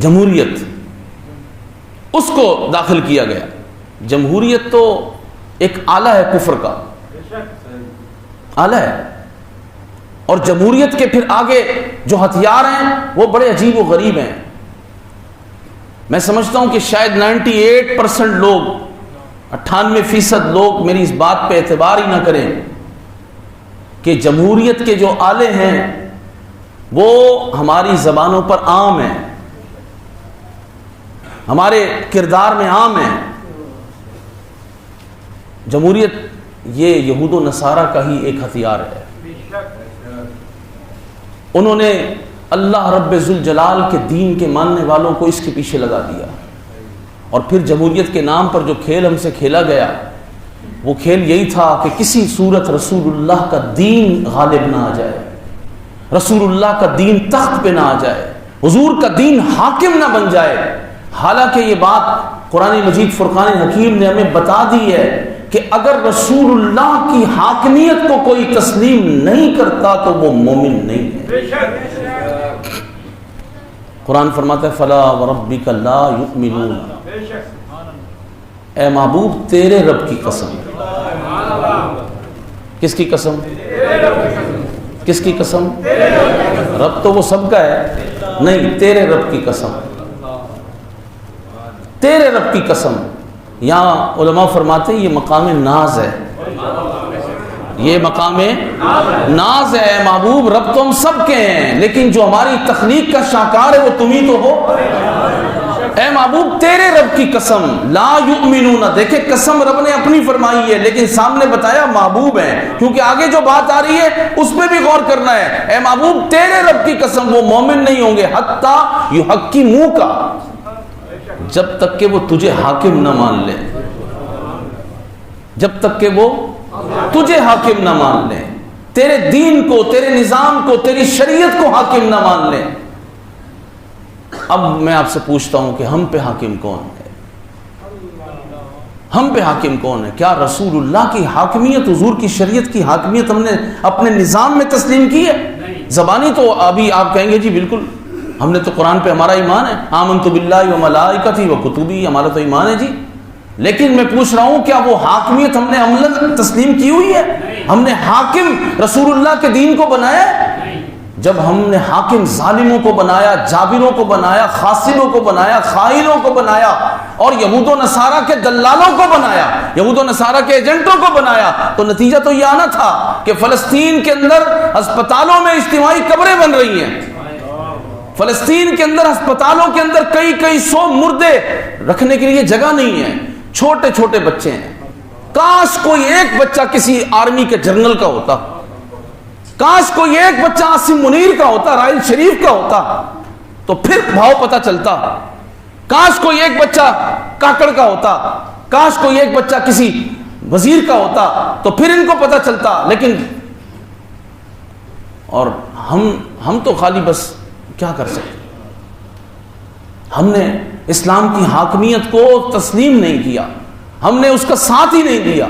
جمہوریت، اس کو داخل کیا گیا۔ جمہوریت تو ایک آلہ ہے کفر کا، آلہ ہے، اور جمہوریت کے پھر آگے جو ہتھیار ہیں وہ بڑے عجیب و غریب ہیں۔ میں سمجھتا ہوں کہ شاید 98% لوگ، 98% لوگ میری اس بات پہ اعتبار ہی نہ کریں کہ جمہوریت کے جو آلے ہیں وہ ہماری زبانوں پر عام ہیں، ہمارے کردار میں عام ہیں۔ جمہوریت یہ یہود و نصارہ کا ہی ایک ہتھیار ہے۔ انہوں نے اللہ رب ذوالجلال کے دین کے ماننے والوں کو اس کے پیچھے لگا دیا، اور پھر جمہوریت کے نام پر جو کھیل ہم سے کھیلا گیا وہ کھیل یہی تھا کہ کسی صورت رسول اللہ کا دین غالب نہ آ جائے، رسول اللہ کا دین تخت پہ نہ آ جائے، حضور کا دین حاکم نہ بن جائے۔ حالانکہ یہ بات قرآن مجید فرقان حکیم نے ہمیں بتا دی ہے کہ اگر رسول اللہ کی حاکمیت کو کوئی تسلیم نہیں کرتا تو وہ مومن نہیں ہے۔ قرآن فرماتا ہے فَلَا وَرَبِّكَ لَا يُؤْمِنُونَ، اے محبوب تیرے رب کی قسم۔ کس کی قسم؟ کس کی قسم؟ رب تو وہ سب کا ہے، نہیں، تیرے رب کی قسم، تیرے رب کی قسم۔ یہاں علماء فرماتے ہیں یہ مقام ناز ہے، یہ مقام ناز ہے۔ محبوب رب تو ہم سب کے ہیں، لیکن جو ہماری تخلیق کا شاہکار ہے وہ تم ہی تو ہو۔ اے محبوب تیرے رب کی قسم لا یؤمنون، دیکھیں قسم رب نے اپنی فرمائی ہے لیکن سامنے بتایا محبوب ہے، کیونکہ آگے جو بات آ رہی ہے اس پہ بھی غور کرنا ہے۔ اے محبوب تیرے رب کی قسم وہ مومن نہیں ہوں گے حتی یحکموک، جب تک کہ وہ تجھے حاکم نہ مان لے، جب تک کہ وہ تجھے حاکم نہ مان لے، تیرے دین کو، تیرے نظام کو، تیری شریعت کو حاکم نہ مان لے۔ اب میں آپ سے پوچھتا ہوں کہ ہم پہ حاکم کون ہے؟ ہم پہ حاکم کون ہے؟ کیا رسول اللہ کی حاکمیت، حضور کی شریعت کی حاکمیت ہم نے اپنے نظام میں تسلیم کی ہے؟ زبانی تو ابھی آپ کہیں گے جی بالکل ہم نے تو قرآن پہ ہمارا ایمان ہے، آمنت باللہ و ملائکتہ و کتبہ، ہمارا تو ایمان ہے جی، لیکن میں پوچھ رہا ہوں کیا وہ حاکمیت ہم نے عملاً تسلیم کی ہوئی ہے؟ ہم نے حاکم رسول اللہ کے دین کو بنایا ہے؟ جب ہم نے حاکم ظالموں کو بنایا، جابروں کو بنایا، خاصروں کو بنایا، خائنوں کو بنایا، اور یہود و نصارہ کے دلالوں کو بنایا، یہود و نصارہ کے ایجنٹوں کو بنایا، تو نتیجہ تو یہ آنا تھا کہ فلسطین کے اندر ہسپتالوں میں اجتماعی قبریں بن رہی ہیں، فلسطین کے اندر ہسپتالوں کے اندر کئی سو مردے رکھنے کے لیے جگہ نہیں ہے، چھوٹے چھوٹے بچے ہیں۔ کاش کوئی ایک بچہ کسی آرمی کے جنرل کا ہوتا، کاش کوئی ایک بچہ عاصم منیر کا ہوتا، رائل شریف کا ہوتا، تو پھر بھاؤ پتہ چلتا۔ کاش کوئی ایک بچہ کاکڑ کا ہوتا، کاش کوئی ایک بچہ کسی وزیر کا ہوتا تو پھر ان کو پتہ چلتا۔ لیکن اور ہم تو خالی بس کیا کر سکتے؟ ہم نے اسلام کی حاکمیت کو تسلیم نہیں کیا، ہم نے اس کا ساتھ ہی نہیں دیا۔